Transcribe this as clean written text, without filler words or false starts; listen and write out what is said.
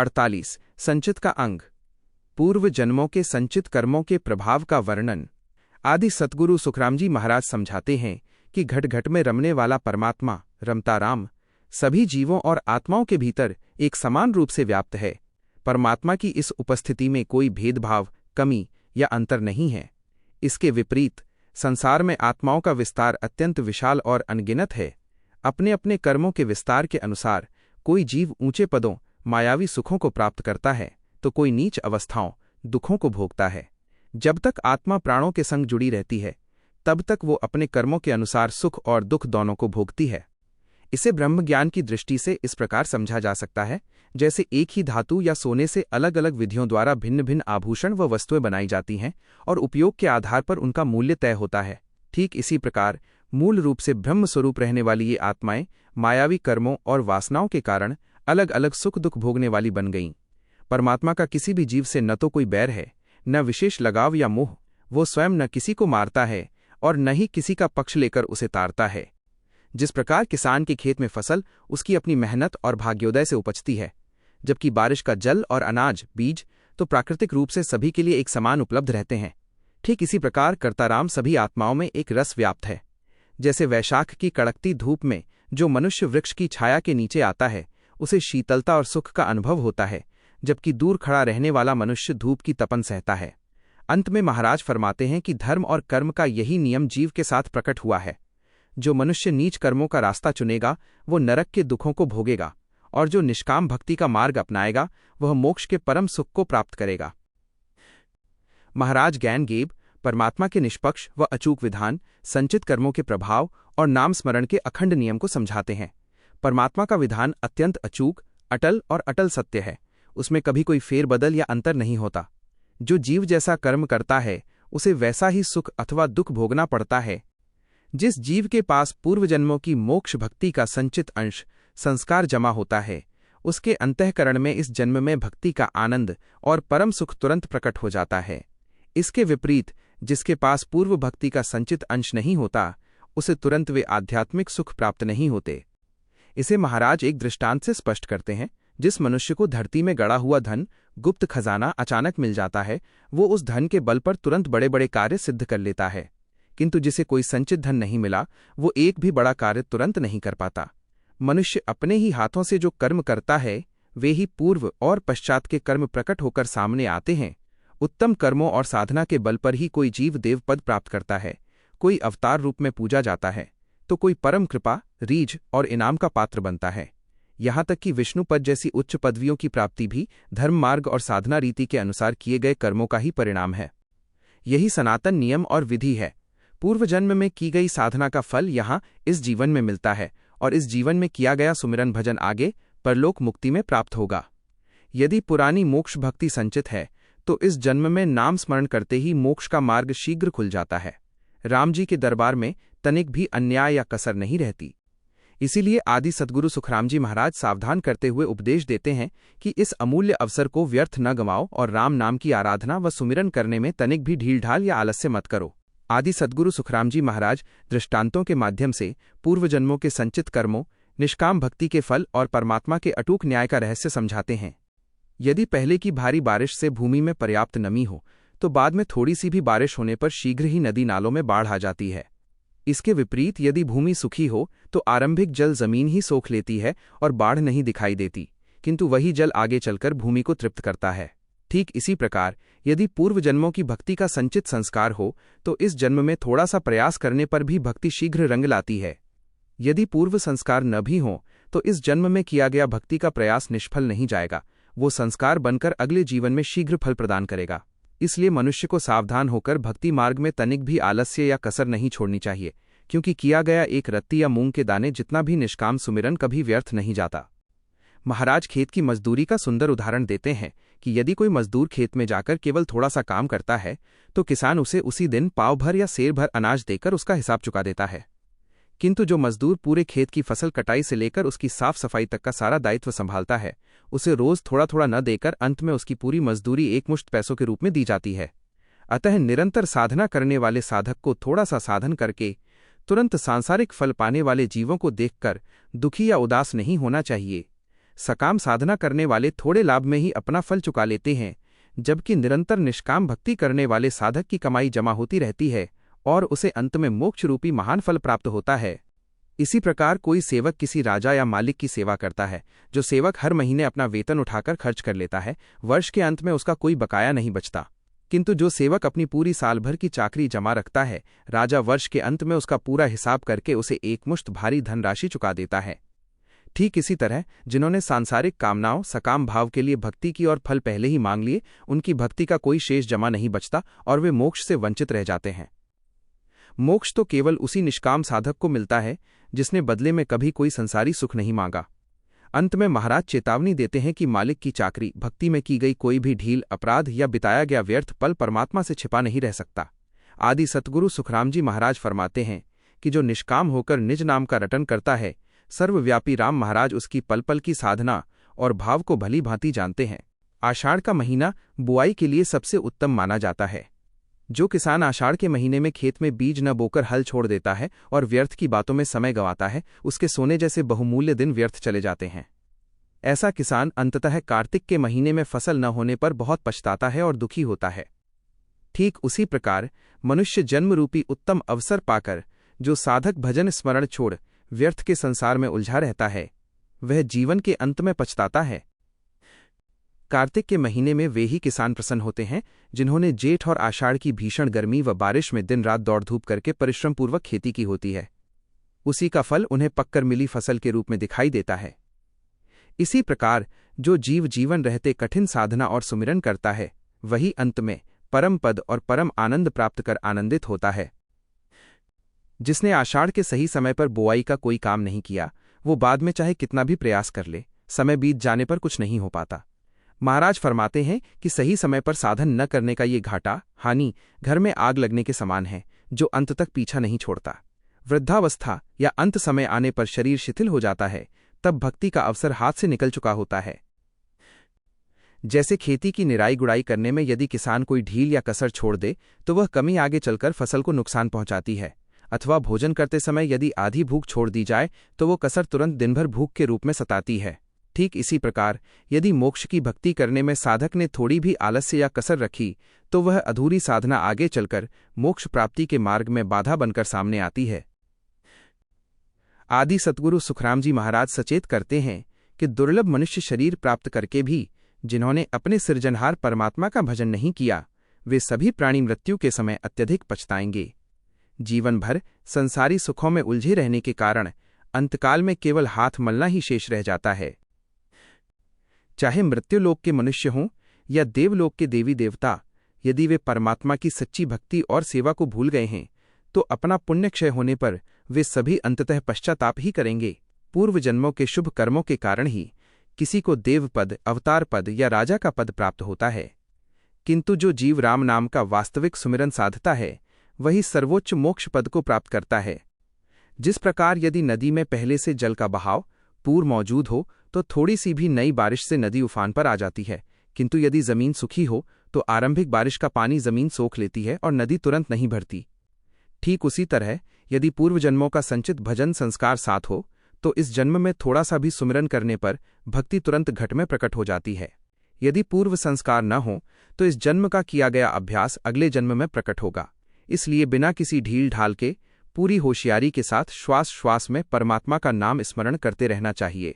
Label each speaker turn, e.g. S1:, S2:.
S1: 48 संचित का अंग। पूर्व जन्मों के संचित कर्मों के प्रभाव का वर्णन। आदि सद्गुरु सुखराम जी महाराज समझाते हैं कि घट घट में रमने वाला परमात्मा रमता राम सभी जीवों और आत्माओं के भीतर एक समान रूप से व्याप्त है। परमात्मा की इस उपस्थिति में कोई भेदभाव, कमी या अंतर नहीं है। इसके विपरीत संसार में आत्माओं का विस्तार अत्यंत विशाल और अनगिनत है। अपने अपने कर्मों के विस्तार के अनुसार कोई जीव ऊंचे पदों, मायावी सुखों को प्राप्त करता है तो कोई नीच अवस्थाओं, दुखों को भोगता है। जब तक आत्मा प्राणों के संग जुड़ी रहती है तब तक वो अपने कर्मों के अनुसार सुख और दुख दोनों को भोगती है। इसे ब्रह्म ज्ञान की दृष्टि से इस प्रकार समझा जा सकता है जैसे एक ही धातु या सोने से अलग अलग विधियों द्वारा भिन्न भिन्न आभूषण व वस्तुएं बनाई जाती हैं और उपयोग के आधार पर उनका मूल्य तय होता है। ठीक इसी प्रकार मूल रूप से ब्रह्म स्वरूप रहने वाली ये आत्माएं मायावी कर्मों और वासनाओं के कारण अलग अलग सुख दुख भोगने वाली बन गईं। परमात्मा का किसी भी जीव से न तो कोई बैर है, न विशेष लगाव या मोह। वो स्वयं न किसी को मारता है और न ही किसी का पक्ष लेकर उसे तारता है। जिस प्रकार किसान के खेत में फसल उसकी अपनी मेहनत और भाग्योदय से उपजती है, जबकि बारिश का जल और अनाज बीज तो प्राकृतिक रूप से सभी के लिए एक समान उपलब्ध रहते हैं, ठीक इसी प्रकार कर्ताराम सभी आत्माओं में एक रस व्याप्त है। जैसे वैशाख की कड़कती धूप में जो मनुष्य वृक्ष की छाया के नीचे आता है उसे शीतलता और सुख का अनुभव होता है, जबकि दूर खड़ा रहने वाला मनुष्य धूप की तपन सहता है। अंत में महाराज फरमाते हैं कि धर्म और कर्म का यही नियम जीव के साथ प्रकट हुआ है। जो मनुष्य नीच कर्मों का रास्ता चुनेगा वो नरक के दुखों को भोगेगा और जो निष्काम भक्ति का मार्ग अपनाएगा वह मोक्ष के परम सुख को प्राप्त करेगा। महाराज ज्ञानगेब परमात्मा के निष्पक्ष व अचूक विधान, संचित कर्मों के प्रभाव और नाम स्मरण के अखंड नियम को समझाते हैं। परमात्मा का विधान अत्यंत अचूक, अटल और अटल सत्य है। उसमें कभी कोई फेरबदल या अंतर नहीं होता। जो जीव जैसा कर्म करता है उसे वैसा ही सुख अथवा दुख भोगना पड़ता है। जिस जीव के पास पूर्व जन्मों की मोक्ष भक्ति का संचित अंश संस्कार जमा होता है उसके अंतःकरण में इस जन्म में भक्ति का आनंद और परम सुख तुरंत प्रकट हो जाता है। इसके विपरीत जिसके पास पूर्व भक्ति का संचित अंश नहीं होता उसे तुरंत वे आध्यात्मिक सुख प्राप्त नहीं होते। इसे महाराज एक दृष्टांत से स्पष्ट करते हैं। जिस मनुष्य को धरती में गड़ा हुआ धन, गुप्त खजाना अचानक मिल जाता है वो उस धन के बल पर तुरंत बड़े बड़े कार्य सिद्ध कर लेता है, किंतु जिसे कोई संचित धन नहीं मिला वो एक भी बड़ा कार्य तुरंत नहीं कर पाता। मनुष्य अपने ही हाथों से जो कर्म करता है वे ही पूर्व और पश्चात के कर्म प्रकट होकर सामने आते हैं। उत्तम कर्मों और साधना के बल पर ही कोई जीव देव पद प्राप्त करता है, कोई अवतार रूप में पूजा जाता है तो कोई परम कृपा, रीझ और इनाम का पात्र बनता है। यहाँ तक कि विष्णु पद जैसी उच्च पदवियों की प्राप्ति भी धर्म मार्ग और साधना रीति के अनुसार किए गए कर्मों का ही परिणाम है। यही सनातन नियम और विधि है। पूर्व जन्म में की गई साधना का फल यहाँ इस जीवन में मिलता है और इस जीवन में किया गया सुमिरन भजन आगे परलोक मुक्ति में प्राप्त होगा। यदि पुरानी मोक्ष भक्ति संचित है तो इस जन्म में नाम स्मरण करते ही मोक्ष का मार्ग शीघ्र खुल जाता है। राम जी के दरबार में तनिक भी अन्याय या कसर नहीं रहती। इसीलिए आदि सद्गुरु सुखराम जी महाराज सावधान करते हुए उपदेश देते हैं कि इस अमूल्य अवसर को व्यर्थ न गंवाओ और राम नाम की आराधना व सुमिरन करने में तनिक भी ढील ढाल या आलस्य मत करो। आदि सद्गुरु सुखराम जी महाराज दृष्टांतों के माध्यम से पूर्व जन्मों के संचित कर्मों, निष्काम भक्ति के फल और परमात्मा के अटूट न्याय का रहस्य समझाते हैं। यदि पहले की भारी बारिश से भूमि में पर्याप्त नमी हो तो बाद में थोड़ी सी भी बारिश होने पर शीघ्र ही नदी नालों में बाढ़ आ जाती है। इसके विपरीत यदि भूमि सूखी हो तो आरंभिक जल जमीन ही सोख लेती है और बाढ़ नहीं दिखाई देती, किंतु वही जल आगे चलकर भूमि को तृप्त करता है। ठीक इसी प्रकार यदि पूर्व जन्मों की भक्ति का संचित संस्कार हो तो इस जन्म में थोड़ा सा प्रयास करने पर भी भक्ति शीघ्र रंग लाती है। यदि पूर्व संस्कार न भी हो तो इस जन्म में किया गया भक्ति का प्रयास निष्फल नहीं जाएगा, वो संस्कार बनकर अगले जीवन में शीघ्र फल प्रदान करेगा। इसलिए मनुष्य को सावधान होकर भक्ति मार्ग में तनिक भी आलस्य या कसर नहीं छोड़नी चाहिए, क्योंकि किया गया एक रत्ती या मूंग के दाने जितना भी निष्काम सुमिरन कभी व्यर्थ नहीं जाता। महाराज खेत की मजदूरी का सुंदर उदाहरण देते हैं कि यदि कोई मजदूर खेत में जाकर केवल थोड़ा सा काम करता है तो किसान उसे उसी दिन पाव भर या सेर भर अनाज देकर उसका हिसाब चुका देता है, किंतु जो मजदूर पूरे खेत की फसल कटाई से लेकर उसकी साफ सफाई तक का सारा दायित्व संभालता है उसे रोज थोड़ा थोड़ा न देकर अंत में उसकी पूरी मजदूरी एकमुश्त पैसों के रूप में दी जाती है। अतः निरंतर साधना करने वाले साधक को थोड़ा सा साधन करके तुरंत सांसारिक फल पाने वाले जीवों को देखकर दुखी या उदास नहीं होना चाहिए। सकाम साधना करने वाले थोड़े लाभ में ही अपना फल चुका लेते हैं, जबकि निरंतर निष्काम भक्ति करने वाले साधक की कमाई जमा होती रहती है और उसे अंत में मोक्ष रूपी महान फल प्राप्त होता है। इसी प्रकार कोई सेवक किसी राजा या मालिक की सेवा करता है। जो सेवक हर महीने अपना वेतन उठाकर खर्च कर लेता है, वर्ष के अंत में उसका कोई बकाया नहीं बचता। किंतु जो सेवक अपनी पूरी साल भर की चाकरी जमा रखता है, राजा वर्ष के अंत में उसका पूरा हिसाब करके उसे एकमुश्त भारी धनराशि चुका देता है। ठीक इसी तरह जिन्होंने सांसारिक कामनाओं सकाम भाव के लिए भक्ति की और फल पहले ही मांग लिए, उनकी भक्ति का कोई शेष जमा नहीं बचता और वे मोक्ष से वंचित रह जाते हैं। मोक्ष तो केवल उसी निष्काम साधक को मिलता है जिसने बदले में कभी कोई संसारी सुख नहीं मांगा। अंत में महाराज चेतावनी देते हैं कि मालिक की चाकरी, भक्ति में की गई कोई भी ढील, अपराध या बिताया गया व्यर्थ पल परमात्मा से छिपा नहीं रह सकता। आदि सतगुरु सुखराम जी महाराज फरमाते हैं कि जो निष्काम होकर निज नाम का रटन करता है, सर्वव्यापी राम महाराज उसकी पल पल की साधना और भाव को भली भांति जानते हैं। आषाढ़ का महीना बुआई के लिए सबसे उत्तम माना जाता है। जो किसान आषाढ़ के महीने में खेत में बीज न बोकर हल छोड़ देता है और व्यर्थ की बातों में समय गंवाता है, उसके सोने जैसे बहुमूल्य दिन व्यर्थ चले जाते हैं। ऐसा किसान अंततः कार्तिक के महीने में फसल न होने पर बहुत पछताता है और दुखी होता है। ठीक उसी प्रकार मनुष्य जन्म रूपी उत्तम अवसर पाकर जो साधक भजन स्मरण छोड़ व्यर्थ के संसार में उलझा रहता है, वह जीवन के अंत में पछताता है। कार्तिक के महीने में वे ही किसान प्रसन्न होते हैं जिन्होंने जेठ और आषाढ़ की भीषण गर्मी व बारिश में दिन रात दौड़ धूप करके परिश्रमपूर्वक खेती की होती है। उसी का फल उन्हें पककर मिली फसल के रूप में दिखाई देता है। इसी प्रकार जो जीव जीवन रहते कठिन साधना और सुमिरन करता है, वही अंत में परम पद और परम आनंद प्राप्त कर आनंदित होता है। जिसने आषाढ़ के सही समय पर बुआई का कोई काम नहीं किया, वो बाद में चाहे कितना भी प्रयास कर ले, समय बीत जाने पर कुछ नहीं हो पाता। महाराज फरमाते हैं कि सही समय पर साधन न करने का ये घाटा, हानि घर में आग लगने के समान है, जो अंत तक पीछा नहीं छोड़ता। वृद्धावस्था या अंत समय आने पर शरीर शिथिल हो जाता है, तब भक्ति का अवसर हाथ से निकल चुका होता है। जैसे खेती की निराई गुड़ाई करने में यदि किसान कोई ढील या कसर छोड़ दे तो वह कमी आगे चलकर फसल को नुकसान पहुंचाती है, अथवा भोजन करते समय यदि आधी भूख छोड़ दी जाए तो वो कसर तुरंत दिनभर भूख के रूप में सताती है। ठीक इसी प्रकार यदि मोक्ष की भक्ति करने में साधक ने थोड़ी भी आलस्य या कसर रखी तो वह अधूरी साधना आगे चलकर मोक्ष प्राप्ति के मार्ग में बाधा बनकर सामने आती है। आदि सतगुरु सुखराम जी महाराज सचेत करते हैं कि दुर्लभ मनुष्य शरीर प्राप्त करके भी जिन्होंने अपने सृजनहार परमात्मा का भजन नहीं किया, वे सभी प्राणी मृत्यु के समय अत्यधिक पछताएंगे। जीवन भर संसारी सुखों में उलझे रहने के कारण अंतकाल में केवल हाथ मलना ही शेष रह जाता है। चाहे मृत्युलोक के मनुष्य हों या देवलोक के देवी देवता, यदि वे परमात्मा की सच्ची भक्ति और सेवा को भूल गए हैं तो अपना पुण्य क्षय होने पर वे सभी अंततः पश्चाताप ही करेंगे। पूर्व जन्मों के शुभ कर्मों के कारण ही किसी को देवपद, अवतार पद या राजा का पद प्राप्त होता है, किंतु जो जीव राम नाम का वास्तविक सुमिरन साधता है वही सर्वोच्च मोक्ष पद को प्राप्त करता है। जिस प्रकार यदि नदी में पहले से जल का बहाव पूर्व मौजूद हो तो थोड़ी सी भी नई बारिश से नदी उफान पर आ जाती है, किंतु यदि जमीन सूखी हो तो आरंभिक बारिश का पानी जमीन सोख लेती है और नदी तुरंत नहीं भरती। ठीक उसी तरह यदि पूर्व जन्मों का संचित भजन संस्कार साथ हो तो इस जन्म में थोड़ा सा भी सुमिरन करने पर भक्ति तुरंत घट में प्रकट हो जाती है। यदि पूर्व संस्कार न हो तो इस जन्म का किया गया अभ्यास अगले जन्म में प्रकट होगा। इसलिए बिना किसी ढील ढाल के पूरी होशियारी के साथ श्वास श्वास में परमात्मा का नाम स्मरण करते रहना चाहिए।